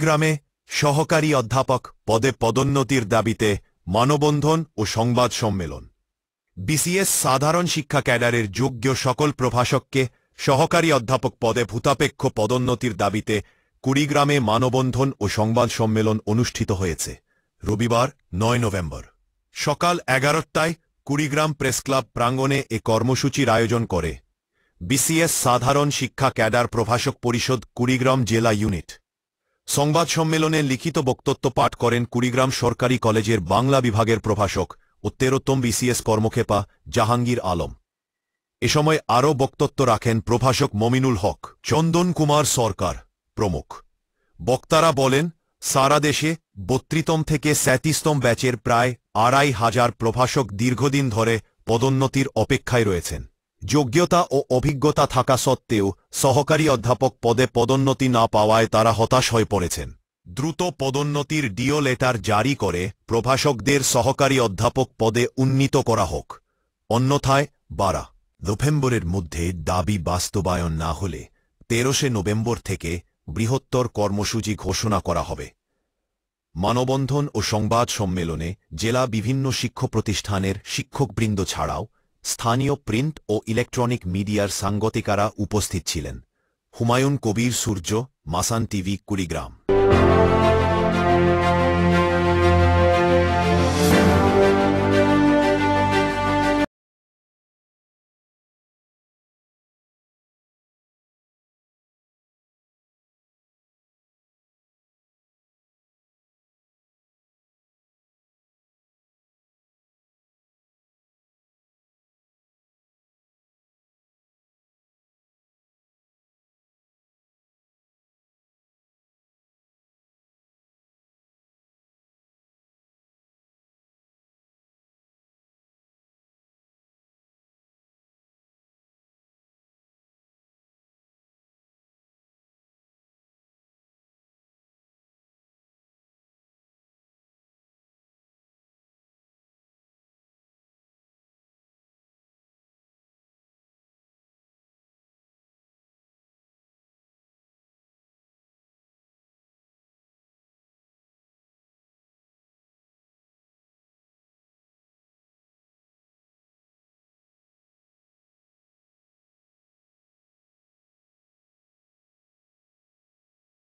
কুড়িগ্রামে সহকারী অধ্যাপক পদে পদোন্নতির দাবিতে মানববন্ধন ও সংবাদ সম্মেলন। বিসিএস সাধারণ শিক্ষা ক্যাডারের যোগ্য সকল প্রভাষককে সহকারী অধ্যাপক পদে ভূতাপেক্ষ পদোন্নতির দাবিতে কুড়িগ্রামে মানববন্ধন ও সংবাদ সম্মেলন অনুষ্ঠিত হয়েছে রবিবার ৯ নভেম্বর সকাল ১১টায় কুড়িগ্রাম প্রেসক্লাব প্রাঙ্গণে এ কর্মসূচির আয়োজন করে বিসিএস সাধারণ শিক্ষা ক্যাডার প্রভাষক পরিষদ কুড়িগ্রাম জেলা ইউনিট। সংবাদ সম্মেলনে লিখিত বক্তব্য পাঠ করেন কুড়িগ্রাম সরকারি কলেজের বাংলা বিভাগের প্রভাষক ও ১৩তম বিসিএস কর্মক্ষেপা জাহাঙ্গীর আলম। এ সময় আরও বক্তব্য রাখেন প্রভাষক মমিনুল হক, চন্দন কুমার সরকার প্রমুখ। বক্তারা বলেন, সারা দেশে ৩২তম থেকে ৩৭তম ব্যাচের প্রায় ২৫০০ প্রভাষক দীর্ঘদিন ধরে পদোন্নতির অপেক্ষায় রয়েছেন। যোগ্যতা ও অভিজ্ঞতা থাকা সত্ত্বেও সহকারী অধ্যাপক পদে পদোন্নতি না পাওয়ায় তারা হতাশ হয়ে পড়েছেন। দ্রুত পদোন্নতির ডিও লেটার জারি করে প্রভাষকদের সহকারী অধ্যাপক পদে উন্নীত করা হোক, অন্যথায় ১২ নভেম্বরের মধ্যে দাবি বাস্তবায়ন না হলে ১৩শে নভেম্বর থেকে বৃহত্তর কর্মসূচি ঘোষণা করা হবে। মানববন্ধন ও সংবাদ সম্মেলনে জেলা বিভিন্ন শিক্ষা প্রতিষ্ঠানের শিক্ষকবৃন্দ ছাড়াও স্থানীয় প্রিন্ট ও ইলেকট্রনিক মিডিয়ার সাংবাদিকেরা উপস্থিত ছিলেন। হুমায়ুন কবির সূর্য, মাসান টিভি, কুড়িগ্রাম।